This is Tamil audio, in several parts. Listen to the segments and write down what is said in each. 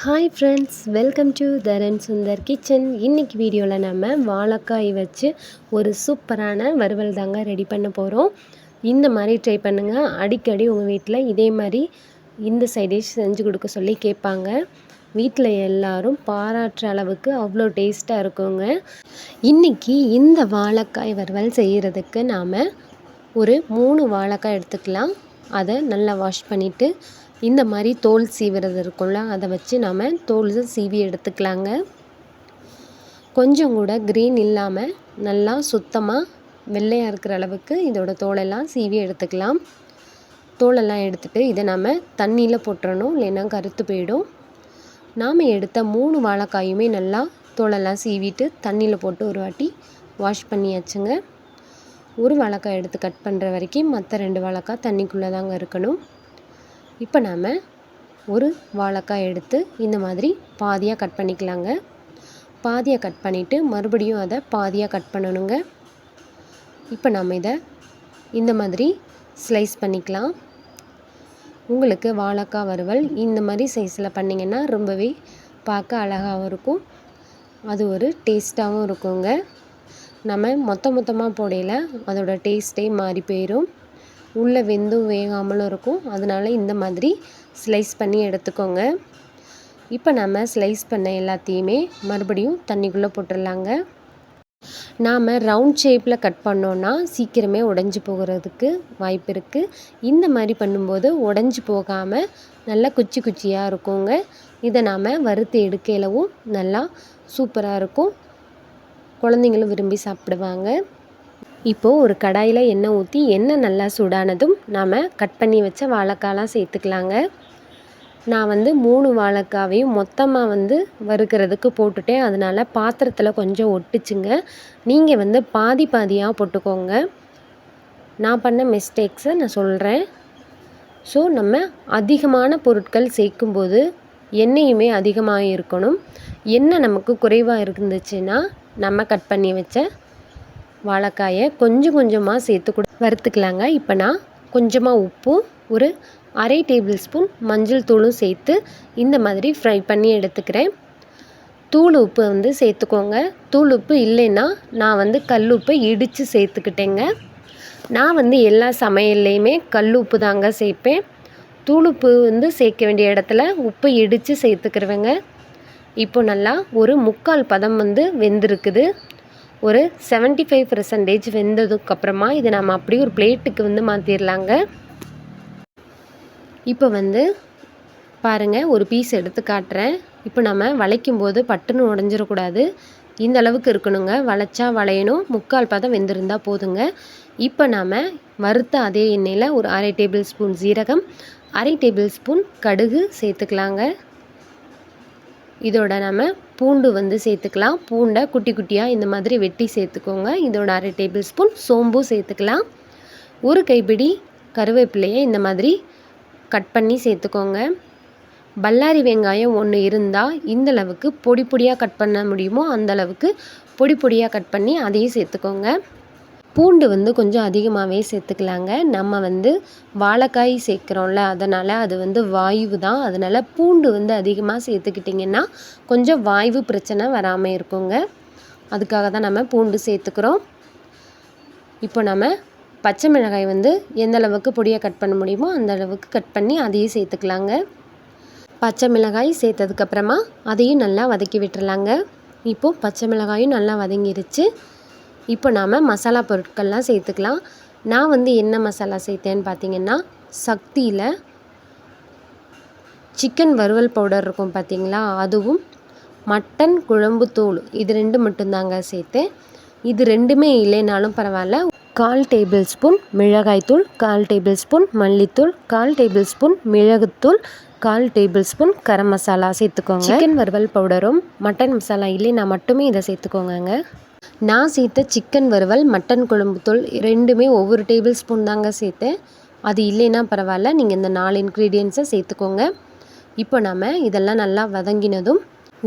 Hi friends, welcome to Dharan Sundar kitchen. இன்றைக்கி வீடியோவில் நம்ம வாழைக்காய் வச்சு ஒரு சூப்பரான வறுவல் தாங்க ரெடி பண்ண போகிறோம். இந்த மாதிரி ட்ரை பண்ணுங்கள். அடிக்கடி உங்கள் வீட்டில் இதே மாதிரி இந்த சைட் டிஷ் செஞ்சு கொடுக்க சொல்லி கேட்பாங்க. வீட்டில் எல்லாரும் பாராட்டுற அளவுக்கு அவ்வளோ டேஸ்ட்டாக இருக்குங்க. இன்றைக்கி இந்த வாழைக்காய் வறுவல் செய்கிறதுக்கு நாம் ஒரு 3 வாழைக்காய் எடுத்துக்கலாம். அதை நல்லா வாஷ் பண்ணிவிட்டு இந்த மாதிரி தோல் சீவுறது இருக்கும்ல, அதை வச்சு நாம் தோல் சீவி எடுத்துக்கலாங்க. கொஞ்சம் கூட க்ரீன் இல்லாமல் நல்லா சுத்தமாக வெள்ளையாக இருக்கிற அளவுக்கு இதோட தோலெல்லாம் சீவி எடுத்துக்கலாம். தோலெல்லாம் எடுத்துகிட்டு இதை நம்ம தண்ணியில் போட்டுறணும், இல்லைன்னா கருத்து போயிடும். நாம் எடுத்த 3 வாழைக்காயுமே நல்லா தோலெல்லாம் சீவிட்டு தண்ணியில் போட்டு ஒரு வாட்டி வாஷ் பண்ணியாச்சுங்க. ஒரு வாழைக்காய் எடுத்து கட் பண்ணுற வரைக்கும் மற்ற 2 வாழைக்காய் தண்ணிக்குள்ளே தாங்க இருக்கணும். இப்போ நாம் ஒரு வாழைக்காய் எடுத்து இந்த மாதிரி பாதியாக கட் பண்ணிக்கலாங்க. பாதியாக கட் பண்ணிவிட்டு மறுபடியும் அதை பாதியாக கட் பண்ணணுங்க. இப்போ நம்ம இதை இந்த மாதிரி ஸ்லைஸ் பண்ணிக்கலாம். உங்களுக்கு வாழைக்காய் வறுவல் இந்த மாதிரி சைஸில் பண்ணிங்கன்னா ரொம்பவே பார்க்க அழகாகவும் இருக்கும், அது ஒரு டேஸ்ட்டாகவும் இருக்குங்க. நம்ம மொத்தமாக போடையில் அதோட டேஸ்ட்டே மாறி போயிடும், உள்ளே வெந்தும் வேகாமலும் இருக்கும். அதனால் இந்த மாதிரி ஸ்லைஸ் பண்ணி எடுத்துக்கோங்க. இப்போ நம்ம ஸ்லைஸ் பண்ண எல்லாத்தையுமே மறுபடியும் தண்ணிக்குள்ளே போட்டுடலாங்க. நாம் ரவுண்ட் ஷேப்பில் கட் பண்ணோன்னா சீக்கிரமே உடஞ்சி போகிறதுக்கு வாய்ப்பு இருக்குது. இந்த மாதிரி பண்ணும்போது உடஞ்சி போகாமல் நல்லா குச்சி குச்சியாக இருக்குங்க. இதை நாம் வறுத்து எடுக்கலவும் நல்லா சூப்பராக இருக்கும், குழந்தைங்களும் விரும்பி சாப்பிடுவாங்க. இப்போது ஒரு கடாயில் எண்ணெய் ஊற்றி எண்ணெய் நல்லா சூடானதும் நாம் கட் பண்ணி வச்ச வாழைக்காயெலாம் சேர்த்துக்கலாங்க. நான் 3 வாழைக்காவையும் மொத்தமாக வறுக்கிறதுக்கு போட்டுட்டேன், அதனால் பாத்திரத்தில் கொஞ்சம் ஒட்டுச்சுங்க. நீங்கள் பாதி பாதியாக போட்டுக்கோங்க. நான் பண்ண மிஸ்டேக்ஸை நான் சொல்கிறேன். ஸோ நம்ம அதிகமான பொருட்கள் சேர்க்கும்போது எண்ணெயுமே அதிகமாக இருக்கணும். எண்ணெய் நமக்கு குறைவாக இருந்துச்சுன்னா நம்ம கட் பண்ணி வச்ச வாழைக்காயை கொஞ்சம் கொஞ்சமாக சேர்த்து கூட வறுத்துக்கலாங்க. இப்போ நான் கொஞ்சமாக உப்பு, ஒரு அரை டேபிள் ஸ்பூன் மஞ்சள் தூளும் சேர்த்து இந்த மாதிரி ஃப்ரை பண்ணி எடுத்துக்கிறேன். தூள் உப்பு சேர்த்துக்கோங்க. தூள் உப்பு இல்லைன்னா நான் கல் உப்பை இடித்து சேர்த்துக்கிட்டேங்க. நான் எல்லா சமையல்லையுமே கல் உப்பு தாங்க சேர்ப்பேன். தூள் உப்பு சேர்க்க வேண்டிய இடத்துல உப்பை இடித்து சேர்த்துக்கிறவங்க. இப்போ நல்லா ஒரு 3/4 பதம் வெந்திருக்குது. ஒரு 75% வெந்ததுக்கப்புறமா இதை நம்ம அப்படியே ஒரு பிளேட்டுக்கு மாற்றிடலாங்க. இப்போ பாருங்கள், ஒரு பீஸ் எடுத்து காட்டுறேன். இப்போ நம்ம வளைக்கும் போது பட்டுன்னு உடஞ்சிடக்கூடாது, இந்த அளவுக்கு இருக்கணுங்க. வளைச்சா வளையணும், 3/4 பதம் வெந்திருந்தால் போதுங்க. இப்போ நாம் வறுத்த அதே எண்ணெயில் ஒரு அரை டேபிள் ஸ்பூன் ஜீரகம், அரை டேபிள் ஸ்பூன் கடுகு சேர்த்துக்கலாங்க. இதோட நம்ம பூண்டு சேர்த்துக்கலாம். பூண்டை குட்டி குட்டியாக இந்த மாதிரி வெட்டி சேர்த்துக்கோங்க. இதோட அரை டேபிள் ஸ்பூன் சோம்பு சேர்த்துக்கலாம். ஒரு கைப்பிடி கருவேப்பிலையை இந்த மாதிரி கட் பண்ணி சேர்த்துக்கோங்க. பல்லாரி வெங்காயம் 1 இருந்தால் இந்த அளவுக்கு பொடி பொடியாக கட் பண்ண முடியுமோ அந்த அளவுக்கு பொடி பொடியாக கட் பண்ணி அதையும் சேர்த்துக்கோங்க. பூண்டு கொஞ்சம் அதிகமாகவே சேர்த்துக்கலாங்க. நம்ம வாழைக்காய் சேர்க்குறோம்ல, அதனால் அது வாய்வு தான். அதனால் பூண்டு அதிகமாக சேர்த்துக்கிட்டிங்கன்னா கொஞ்சம் வாய்வு பிரச்சனை வராமல் இருக்குங்க. அதுக்காக தான் நம்ம பூண்டு சேர்த்துக்கிறோம். இப்போ நம்ம பச்சை மிளகாய் எந்த அளவுக்கு பொடியாக கட் பண்ண முடியுமோ அந்த அளவுக்கு கட் பண்ணி அதையும் சேர்த்துக்கலாங்க. பச்சை மிளகாய் சேர்த்ததுக்கப்புறமா அதையும் நல்லா வதக்கி விட்டுறலாங்க. இப்போது பச்சை மிளகாயும் நல்லா வதங்கிருச்சு. இப்போ நாம் மசாலா பொருட்கள்லாம் சேர்த்துக்கலாம். நான் என்ன மசாலா சேர்த்தேன்னு பார்த்தீங்கன்னா, சக்தியில் சிக்கன் வறுவல் பவுடர் இருக்கும் பார்த்தீங்களா, அதுவும் மட்டன் குழம்பு தூள், இது 2 மட்டும்தாங்க சேர்த்தேன். இது 2மே இல்லைனாலும் பரவாயில்ல. 1/4 டேபிள் ஸ்பூன் மிளகாய்த்தூள், 1/4 டேபிள் ஸ்பூன் மல்லித்தூள், 1/4 டேபிள் ஸ்பூன் மிளகுத்தூள், 1/4 டேபிள் ஸ்பூன் கரம் மசாலா சேர்த்துக்கோங்க. சிக்கன் வறுவல் பவுடரும் மட்டன் மசாலா இல்லைன்னா மட்டுமே இதை சேர்த்துக்கோங்க. நான் சேர்த்த சிக்கன் வறுவல், மட்டன் குழம்பு தூள் 2மே ஒவ்வொரு டேபிள் ஸ்பூன் தாங்க சேர்த்தேன். அது இல்லைன்னா பரவாயில்ல, நீங்கள் இந்த 4 இன்க்ரீடியன்ஸை சேர்த்துக்கோங்க. இப்போ நம்ம இதெல்லாம் நல்லா வதங்கினதும்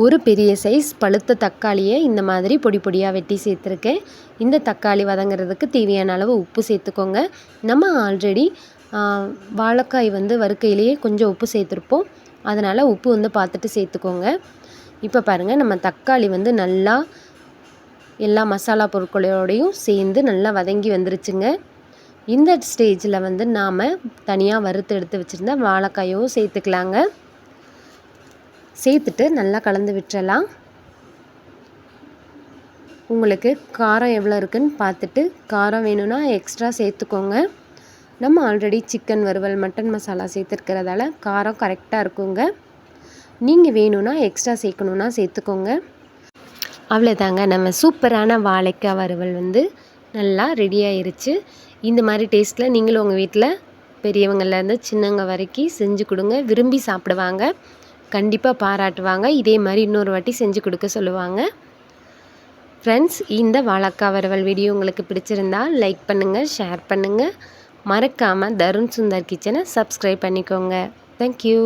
ஒரு பெரிய சைஸ் பழுத்த தக்காளியை இந்த மாதிரி பொடி பொடியாக வெட்டி சேர்த்துருக்கேன். இந்த தக்காளி வதங்கிறதுக்கு தேவையான அளவு உப்பு சேர்த்துக்கோங்க. நம்ம ஆல்ரெடி வாழைக்காய் வறுக்கையிலேயே கொஞ்சம் உப்பு சேர்த்துருப்போம். அதனால் உப்பு வந்து பார்த்துட்டு சேர்த்துக்கோங்க. இப்போ பாருங்கள், நம்ம தக்காளி வந்து நல்லா எல்லா மசாலா பொருட்களோடையும் சேர்ந்து நல்லா வதங்கி வந்துருச்சுங்க. இந்த ஸ்டேஜில் வந்து நாம் தனியாக வறுத்து எடுத்து வச்சுருந்த வாழைக்காயும் சேர்த்துக்கலாங்க. சேர்த்துட்டு நல்லா கலந்து விட்டுறலாம். உங்களுக்கு காரம் எவ்வளோ இருக்குதுன்னு பார்த்துட்டு காரம் வேணும்னா எக்ஸ்ட்ரா சேர்த்துக்கோங்க. நம்ம ஆல்ரெடி சிக்கன் வறுவல், மட்டன் மசாலா சேர்த்துருக்கிறதால காரம் கரெக்டாக இருக்குங்க. நீங்கள் வேணும்னா எக்ஸ்ட்ரா சேர்க்கணுன்னா சேர்த்துக்கோங்க. அவ்வளோதாங்க, நம்ம சூப்பரான வாழைக்காய் வறுவல் வந்து நல்லா ரெடி ஆயிருச்சு. இந்த மாதிரி டேஸ்ட்டில் நீங்களும் உங்கள் வீட்டில் பெரியவங்கள்லேருந்து சின்னவங்க வரைக்கும் செஞ்சு கொடுங்க. விரும்பி சாப்பிடுவாங்க, கண்டிப்பாக பாராட்டுவாங்க. இதே மாதிரி இன்னொரு வாட்டி செஞ்சு கொடுக்க சொல்லுவாங்க. ஃப்ரெண்ட்ஸ், இந்த வாழைக்காய் வறுவல் வீடியோ உங்களுக்கு பிடிச்சிருந்தா லைக் பண்ணுங்கள், ஷேர் பண்ணுங்கள். மறக்காமல் தருண் சுந்தர் கிச்சனை சப்ஸ்கிரைப் பண்ணிக்கோங்க. தேங்க்யூ.